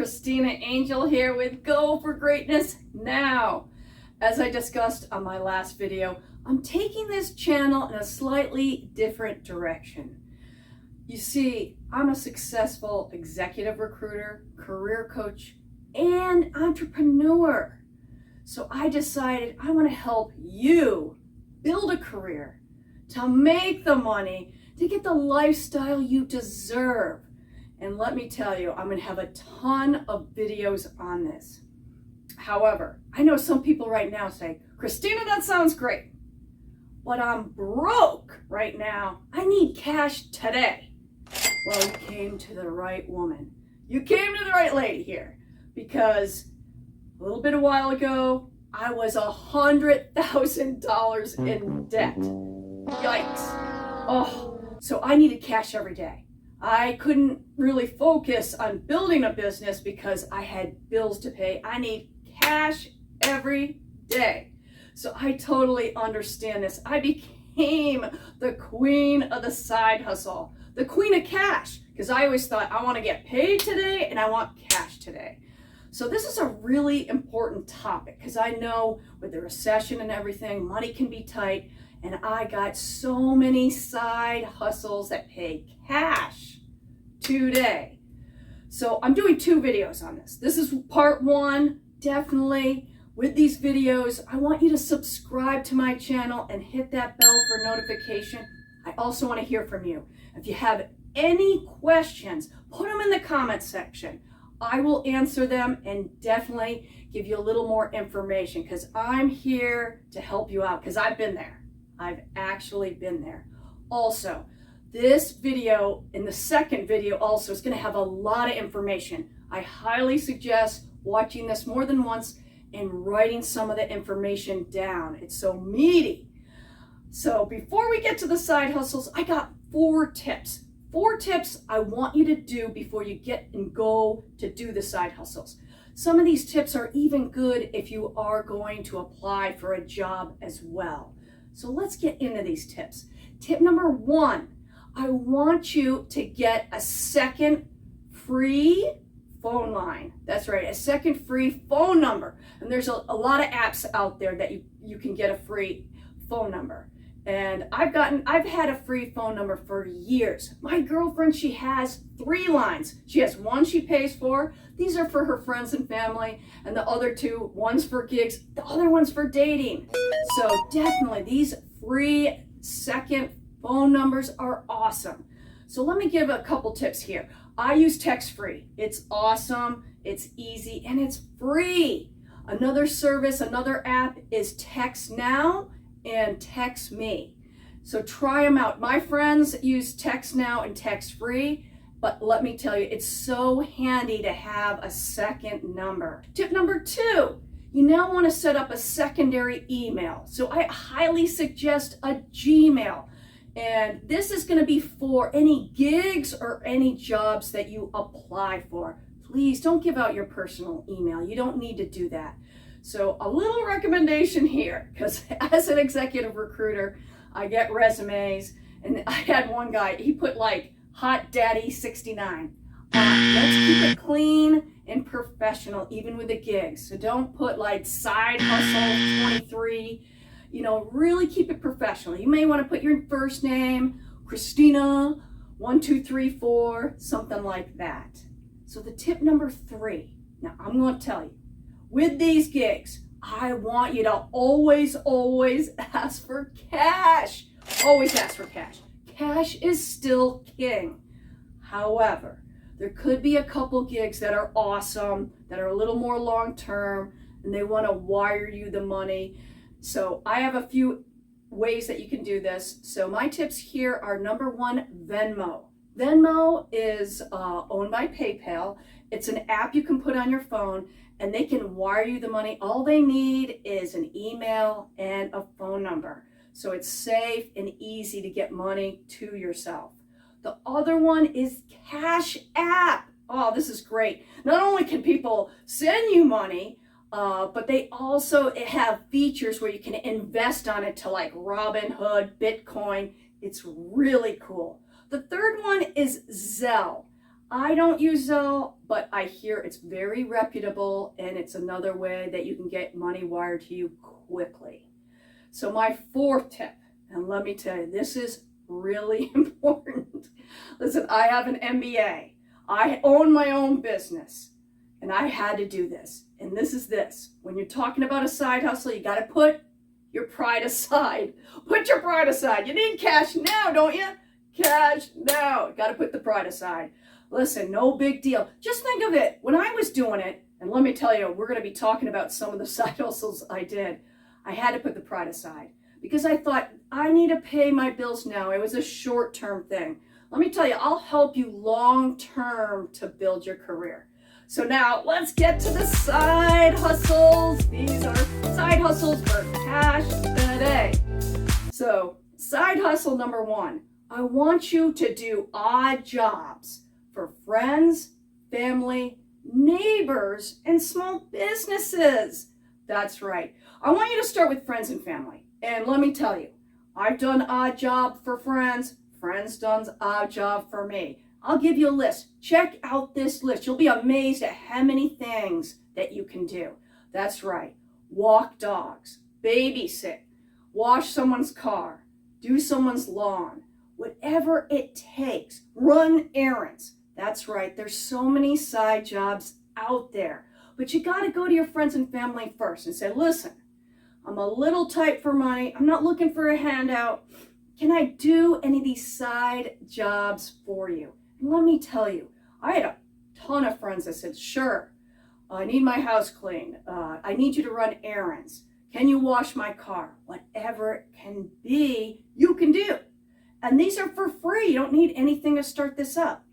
Christina Angel here with Go for Greatness Now. As I discussed on my last video, I'm taking this channel in a slightly different direction. You see, I'm a successful executive recruiter, career coach, and entrepreneur. So I decided I want to help you build a career, to make the money, to get the lifestyle you deserve. And let me tell you, I'm going to have a ton of videos on this. However, I know some people right now say, Christina, that sounds great, but I'm broke right now. I need cash today. Well, you came to the right woman. You came to the right lady here, because a little bit a while ago, I was $100,000 in debt. Yikes. Oh, so I needed cash every day. I couldn't really focus on building a business because I had bills to pay. I need cash every day. So I totally understand this. I became the queen of the side hustle, the queen of cash, because I always thought I want to get paid today and I want cash today. So this is a really important topic because I know with the recession and everything, money can be tight. And I got so many side hustles that pay cash today. So I'm doing 2 videos on this. This is part 1. Definitely with these videos, I want you to subscribe to my channel and hit that bell for notification. I also want to hear from you. If you have any questions, put them in the comment section. I will answer them and definitely give you a little more information because I'm here to help you out because I've been there. I've actually been there. Also, this video and the second video also is going to have a lot of information. I highly suggest watching this more than once and writing some of the information down. It's so meaty. So before we get to the side hustles, I got 4 tips. 4 tips I want you to do before you get and go to do the side hustles. Some of these tips are even good if you are going to apply for a job as well. So let's get into these tips. Tip number 1, I want you to get a second free phone line. That's right, a second free phone number. And there's a lot of apps out there that you can get a free phone number. And I've had a free phone number for years. My girlfriend, she has 3 lines. She has 1 she pays for. These are for her friends and family. And the other 2, one's for gigs, the other one's for dating. So definitely these free second phone numbers are awesome. So let me give a couple tips here. I use TextFree. It's awesome, it's easy, and it's free. Another service, another app is TextNow and TextMe. So try them out. My friends use TextNow and TextFree, but let me tell you, it's so handy to have a second number. Tip number 2, you now want to set up a secondary email. So I highly suggest a Gmail. And this is going to be for any gigs or any jobs that you apply for. Please don't give out your personal email. You don't need to do that. So a little recommendation here, because as an executive recruiter, I get resumes, and I had one guy, he put like Hot Daddy 69. Let's keep it clean and professional, even with the gigs. So don't put like Side Hustle 23. You know, really keep it professional. You may want to put your first name, Christina 1234, something like that. So the tip number 3, now I'm going to tell you, with these gigs, I want you to always ask for cash. Always ask for cash. Cash is still king. However, there could be a couple gigs that are awesome, that are a little more long-term, and they want to wire you the money. So I have a few ways that you can do this. So my tips here are number 1, Venmo. Venmo is owned by PayPal. It's an app you can put on your phone and they can wire you the money. All they need is an email and a phone number. So it's safe and easy to get money to yourself. The other one is Cash App. Oh, this is great. Not only can people send you money, but they also have features where you can invest on it to like Robinhood, Bitcoin. It's really cool. The third one is Zelle. I don't use Zelle, but I hear it's very reputable and it's another way that you can get money wired to you quickly. So my fourth tip, and let me tell you, this is really important. Listen, I have an MBA. I own my own business, and I had to do this. And this is this. When you're talking about a side hustle, you got to put your pride aside. Put your pride aside. You need cash now, don't you? Cash now. Got to put the pride aside. Listen, no big deal. Just think of it. When I was doing it, and let me tell you, we're going to be talking about some of the side hustles I did. I had to put the pride aside because I thought I need to pay my bills now. It was a short-term thing. Let me tell you, I'll help you long-term to build your career. So now let's get to the side hustles. These are side hustles for cash today. So side hustle number one, I want you to do odd jobs for friends, family, neighbors, and small businesses. That's right. I want you to start with friends and family. And let me tell you, I've done odd job for friends. Friends done odd job for me. I'll give you a list. Check out this list. You'll be amazed at how many things that you can do. That's right. Walk dogs, babysit, wash someone's car, do someone's lawn, whatever it takes. Run errands. That's right. There's so many side jobs out there. But you got to go to your friends and family first and say, listen, I'm a little tight for money. I'm not looking for a handout. Can I do any of these side jobs for you? And let me tell you, I had a ton of friends that said, sure, I need my house cleaned. I need you to run errands. Can you wash my car? Whatever it can be, you can do. And these are for free. You don't need anything to start this up.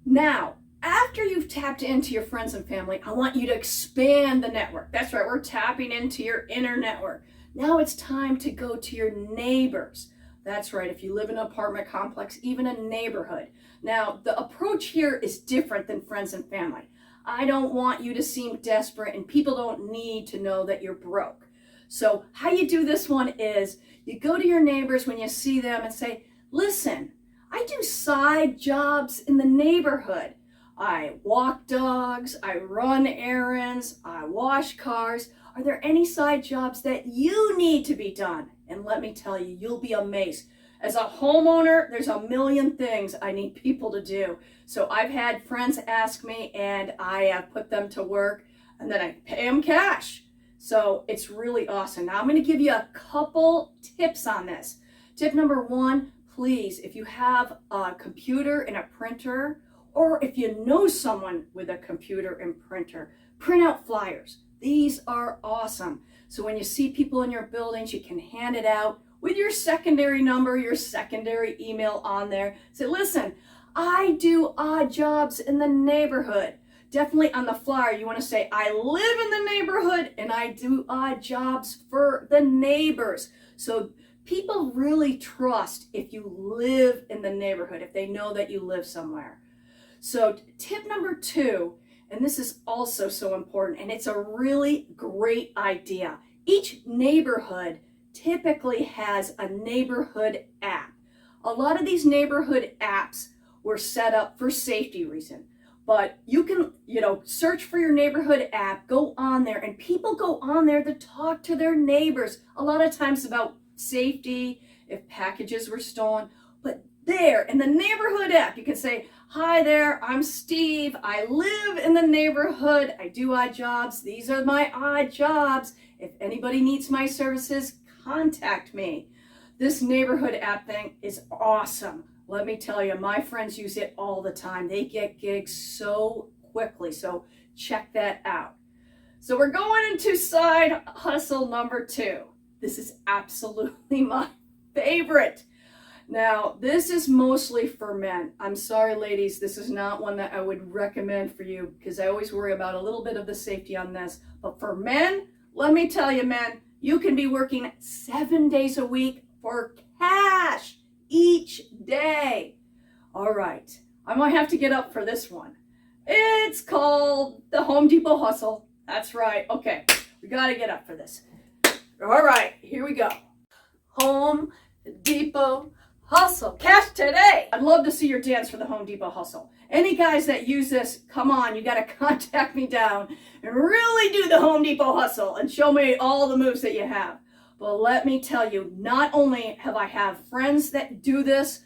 Now, after you've tapped into your friends and family, I want you to expand the network. That's right, we're tapping into your inner network. Now it's time to go to your neighbors. That's right, if you live in an apartment complex, even a neighborhood. Now, the approach here is different than friends and family. I don't want you to seem desperate, and people don't need to know that you're broke. So how you do this one is you go to your neighbors when you see them and say, listen, I do side jobs in the neighborhood. I walk dogs, I run errands, I wash cars. Are there any side jobs that you need to be done? And let me tell you, you'll be amazed. As a homeowner, there's a million things I need people to do. So I've had friends ask me and I have put them to work and then I pay them cash. So it's really awesome. Now I'm going to give you a couple tips on this. Tip number one, please, if you have a computer and a printer, or if you know someone with a computer and printer, print out flyers. These are awesome. So when you see people in your buildings, you can hand it out with your secondary number, your secondary email on there. Say, listen, I do odd jobs in the neighborhood. Definitely on the flyer, you want to say, I live in the neighborhood and I do odd jobs for the neighbors. So people really trust if you live in the neighborhood, if they know that you live somewhere. So tip number two, and this is also so important, and it's a really great idea. Each neighborhood typically has a neighborhood app. A lot of these neighborhood apps were set up for safety reason, but you can, search for your neighborhood app, go on there, and people go on there to talk to their neighbors a lot of times about safety, if packages were stolen. But there in the neighborhood app, you can say, hi there, I'm Steve. I live in the neighborhood. I do odd jobs. These are my odd jobs. If anybody needs my services, contact me. This neighborhood app thing is awesome. Let me tell you, my friends use it all the time. They get gigs so quickly. So check that out. So we're going into side hustle number two. This is absolutely my favorite. Now, this is mostly for men. I'm sorry, ladies, this is not one that I would recommend for you because I always worry about a little bit of the safety on this. But for men, let me tell you, men, you can be working 7 days a week for cash each day. All right, I might have to get up for this one. It's called the Home Depot Hustle. That's right. Okay, we got to get up for this. All right, here we go. Home Depot hustle, cash today. I'd love to see your dance for the Home Depot hustle. Any guys that use this, come on, you got to contact me down and really do the Home Depot hustle and show me all the moves that you have. But let me tell you, not only have I have friends that do this,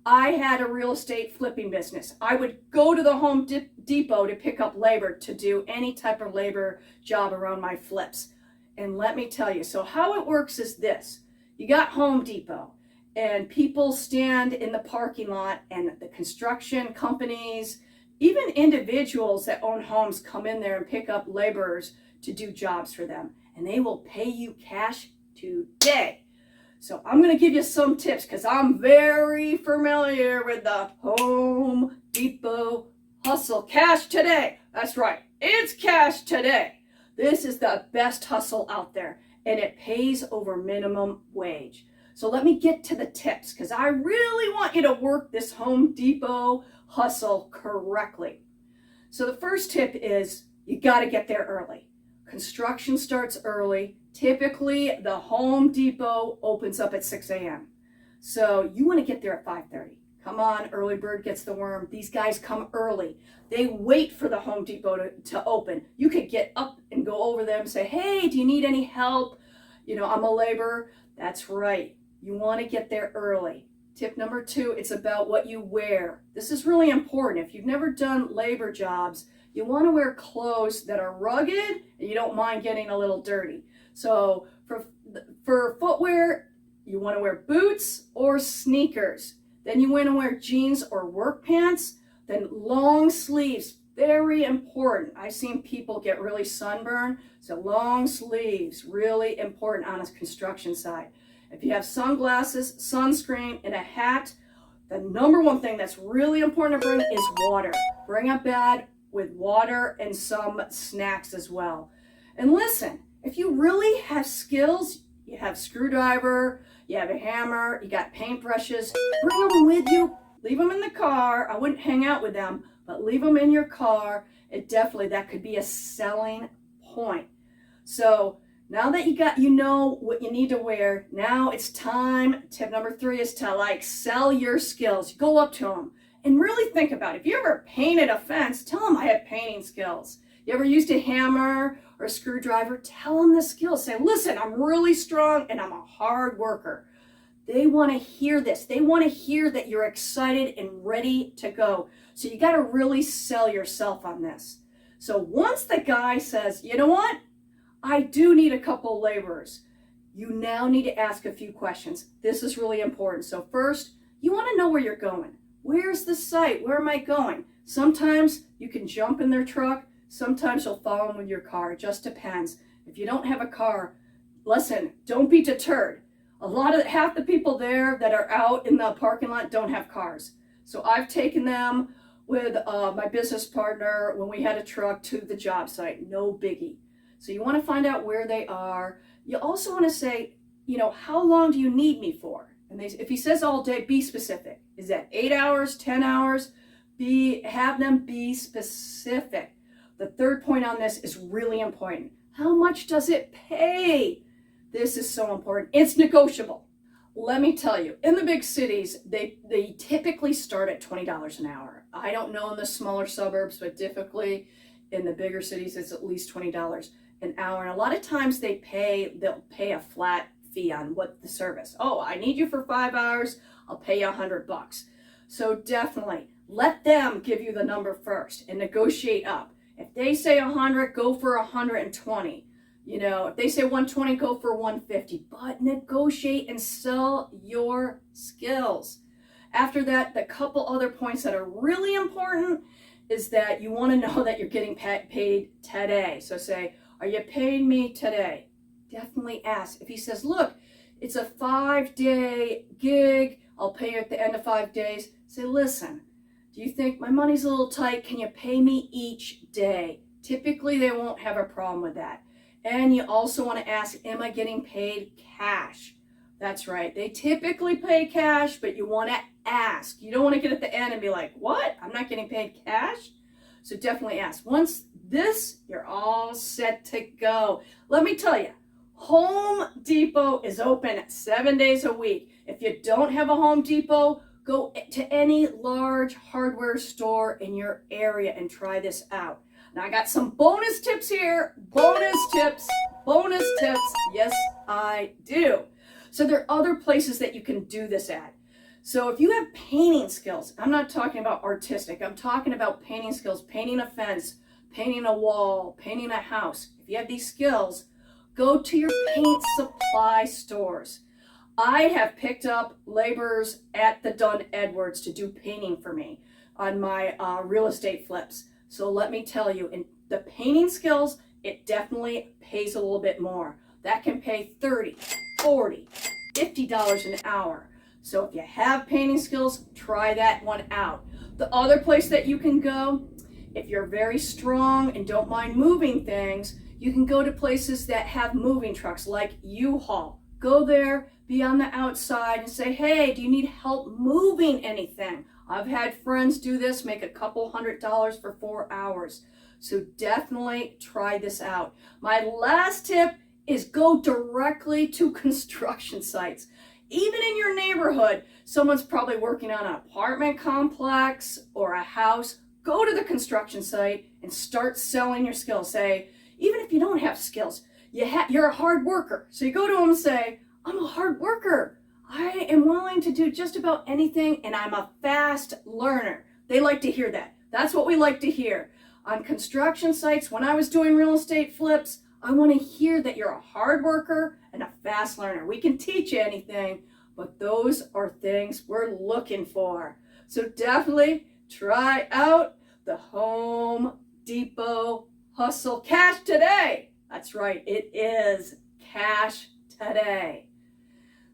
I had a real estate flipping business. I would go to the Home Depot to pick up labor to do any type of labor job around my flips. And let me tell you, so how it works is this. You got Home Depot and people stand in the parking lot and the construction companies, even individuals that own homes come in there and pick up laborers to do jobs for them. And they will pay you cash today. So I'm going to give you some tips because I'm very familiar with the Home Depot hustle. Cash today. That's right. It's cash today. This is the best hustle out there and it pays over minimum wage. So let me get to the tips because I really want you to work this Home Depot hustle correctly. So the first tip is you got to get there early. Construction starts early. Typically, the Home Depot opens up at 6 a.m. So you want to get there at 5:30. Come on, early bird gets the worm. These guys come early. They wait for the Home Depot to open. You could get up and go over them and say, hey, do you need any help? You know, I'm a laborer. That's right. You want to get there early. Tip number 2, it's about what you wear. This is really important. If you've never done labor jobs, you want to wear clothes that are rugged and you don't mind getting a little dirty. So for footwear, you want to wear boots or sneakers. Then you want to wear jeans or work pants. Then long sleeves, very important. I've seen people get really sunburned. So long sleeves, really important on a construction site. If you have sunglasses, sunscreen, and a hat, the number one thing that's really important to bring is water. Bring a bag with water and some snacks as well. And listen, if you really have skills, you have screwdriver, you have a hammer, you got paintbrushes, bring them with you. Leave them in the car. I wouldn't hang out with them, but leave them in your car. That could be a selling point. So now that you know what you need to wear, now it's time. Tip number 3 is to sell your skills. Go up to them and really think about it. If you ever painted a fence, tell them I have painting skills. You ever used a hammer or a screwdriver? Tell them the skills. Say, listen, I'm really strong and I'm a hard worker. They want to hear this. They want to hear that you're excited and ready to go. So you got to really sell yourself on this. So once the guy says, you know what? I do need a couple laborers. You now need to ask a few questions. This is really important. So first, you want to know where you're going. Where's the site? Where am I going? Sometimes you can jump in their truck. Sometimes you'll follow them with your car. It just depends. If you don't have a car, listen, don't be deterred. Half the people there that are out in the parking lot don't have cars. So I've taken them with my business partner when we had a truck to the job site. No biggie. So you want to find out where they are. You also want to say, how long do you need me for? And if he says all day, be specific. Is that 8 hours, 10 hours? Have them be specific. The third point on this is really important. How much does it pay? This is so important. It's negotiable. Let me tell you, in the big cities, they typically start at $20 an hour. I don't know in the smaller suburbs, but typically in the bigger cities, it's at least $20 an hour. And a lot of times they'll pay a flat fee on what the service. Oh, I need you for 5 hours. I'll pay you $100. So definitely let them give you the number first and negotiate up. If they say 100, go for 120. If they say 120, go for 150. But negotiate and sell your skills. After that, the couple other points that are really important is that you want to know that you're getting paid today. So say, are you paying me today? Definitely ask. If he says, look, it's a 5-day gig, I'll pay you at the end of 5 days. Say, listen, do you think my money's a little tight? Can you pay me each day? Typically, they won't have a problem with that. And you also want to ask, am I getting paid cash? That's right. They typically pay cash, but you want to ask. You don't want to get at the end and be like, what? I'm not getting paid cash? So definitely ask. Once this, you're all set to go. Let me tell you, Home Depot is open 7 days a week. If you don't have a Home Depot, go to any large hardware store in your area and try this out. Now I got some bonus tips here. Bonus tips. Yes, I do. So there are other places that you can do this at. So if you have painting skills, I'm not talking about artistic, I'm talking about painting skills, painting a fence, painting a wall, painting a house. If you have these skills, go to your paint supply stores. I have picked up laborers at the Dunn Edwards to do painting for me on my real estate flips. So let me tell you, in the painting skills, it definitely pays a little bit more. That can pay $30, $40, $50 an hour. So if you have painting skills, try that one out. The other place that you can go, if you're very strong and don't mind moving things, you can go to places that have moving trucks like U-Haul. Go there, be on the outside and say, hey, do you need help moving anything? I've had friends do this, make a couple $100 for 4 hours. So definitely try this out. My last tip is go directly to construction sites. Even in your neighborhood, someone's probably working on an apartment complex or a house. Go to the construction site and start selling your skills. Say, even if you don't have skills, you're a hard worker. So you go to them and say, I'm a hard worker. I am willing to do just about anything, and I'm a fast learner. They like to hear that. That's what we like to hear. On construction sites, when I was doing real estate flips, I want to hear that you're a hard worker and a fast learner. We can teach you anything, but those are things we're looking for. So definitely try out the Home Depot Hustle Cash Today. That's right, it is Cash Today.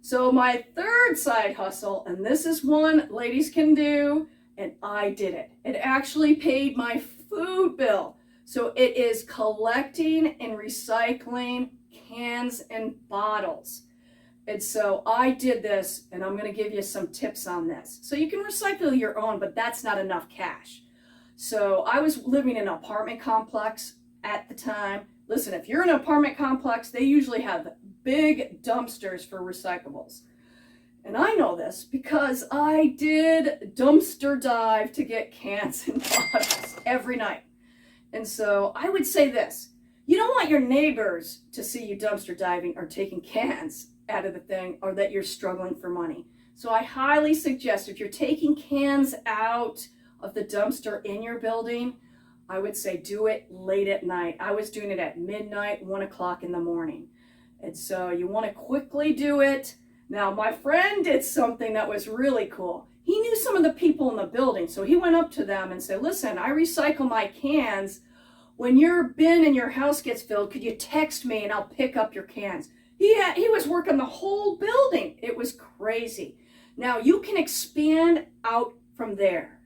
So my third side hustle, and this is one ladies can do, and I did it. It actually paid my food bill. So it is collecting and recycling cans and bottles. And so I did this, and I'm going to give you some tips on this. So you can recycle your own, but that's not enough cash. So I was living in an apartment complex at the time. Listen, if you're in an apartment complex, they usually have big dumpsters for recyclables. And I know this because I did dumpster dive to get cans and bottles every night. And so I would say this, you don't want your neighbors to see you dumpster diving or taking cans out of the thing, or that you're struggling for money. So I highly suggest if you're taking cans out of the dumpster in your building, I would say do it late at night. I was doing it at midnight, 1 o'clock in the morning. And so you want to quickly do it. Now my friend did something that was really cool. He knew some of the people in the building, so he went up to them and said, listen, I recycle my cans. When your bin in your house gets filled, could you text me and I'll pick up your cans? He was working the whole building. It was crazy. Now you can expand out from there.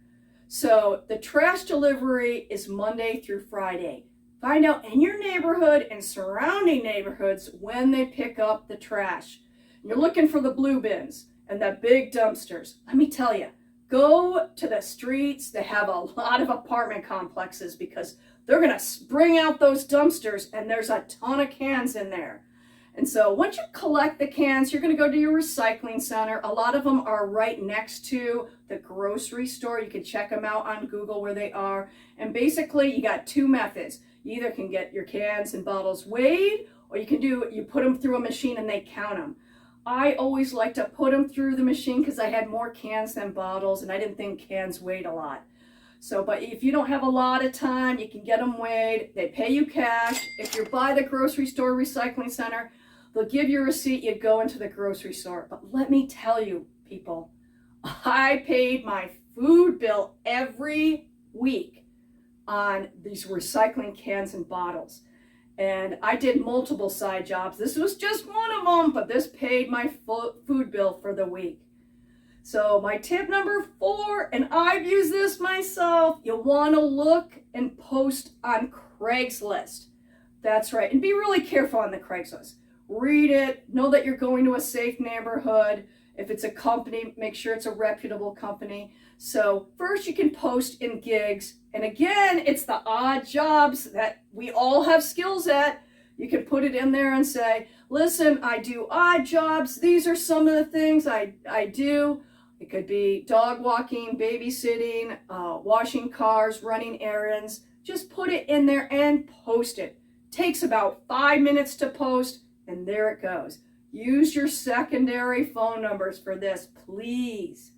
So the trash delivery is Monday through Friday. Find out in your neighborhood and surrounding neighborhoods when they pick up the trash. You're looking for the blue bins and the big dumpsters. Let me tell you, go to the streets that have a lot of apartment complexes because they're going to bring out those dumpsters and there's a ton of cans in there. And so once you collect the cans, you're going to go to your recycling center. A lot of them are right next to the grocery store. You can check them out on Google where they are. And basically you got two methods. You either can get your cans and bottles weighed, or you put them through a machine and they count them. I always like to put them through the machine because I had more cans than bottles and I didn't think cans weighed a lot. So, but if you don't have a lot of time, you can get them weighed. They pay you cash. If you're by the grocery store recycling center, they'll give you a receipt. You go into the grocery store. But let me tell you, people, I paid my food bill every week on these recycling cans and bottles. And I did multiple side jobs. This was just one of them, but this paid my food bill for the week. So my tip number 4, and I've used this myself, you want to look and post on Craigslist. That's right. And be really careful on the Craigslist. Read it. Know that you're going to a safe neighborhood. If it's a company, make sure it's a reputable company. So first you can post in gigs. And again, it's the odd jobs that we all have skills at. You can put it in there and say, listen, I do odd jobs. These are some of the things I do. It could be dog walking, babysitting, washing cars, running errands. Just put it in there and post it. Takes about 5 minutes to post, and there it goes. Use your secondary phone numbers for this, please.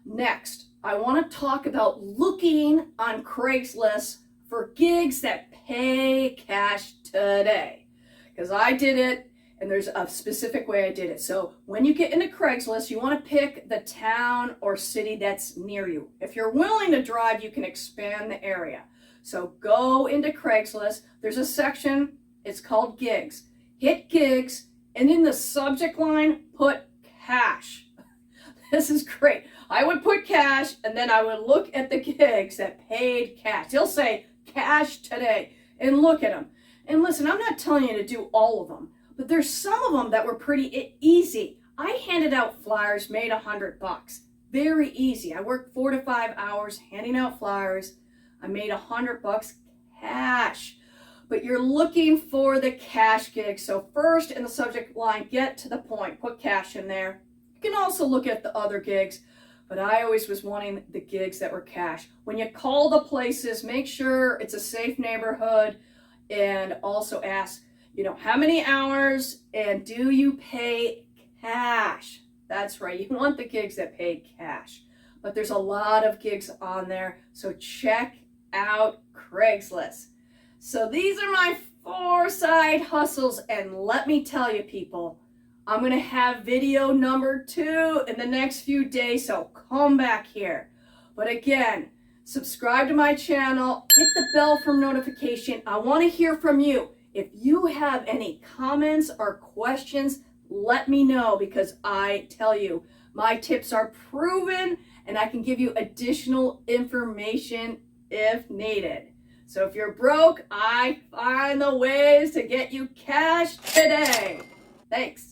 Next, I want to talk about looking on Craigslist for gigs that pay cash today. Because I did it, and there's a specific way I did it. So when you get into Craigslist, you want to pick the town or city that's near you. If you're willing to drive, you can expand the area. So go into Craigslist. There's a section, it's called gigs. Hit gigs, and in the subject line, put cash. This is great. I would put cash, and then I would look at the gigs that paid cash. They'll say cash today, and look at them. And listen, I'm not telling you to do all of them, but there's some of them that were pretty easy. I handed out flyers, made $100. Very easy. I worked 4 to 5 hours handing out flyers. I made $100 cash. But you're looking for the cash gig. So first in the subject line, get to the point. Put cash in there. You can also look at the other gigs, but I always was wanting the gigs that were cash. When you call the places, make sure it's a safe neighborhood, and also ask, how many hours and do you pay cash? That's right. You want the gigs that pay cash. But there's a lot of gigs on there, so check out Craigslist. So these are my 4 side hustles, and let me tell you, people, I'm going to have video number 2 in the next few days, so come back here. But again, subscribe to my channel, hit the bell for notification. I want to hear from you. If you have any comments or questions, let me know, because I tell you, my tips are proven and I can give you additional information if needed. So if you're broke, I find the ways to get you cash today. Thanks.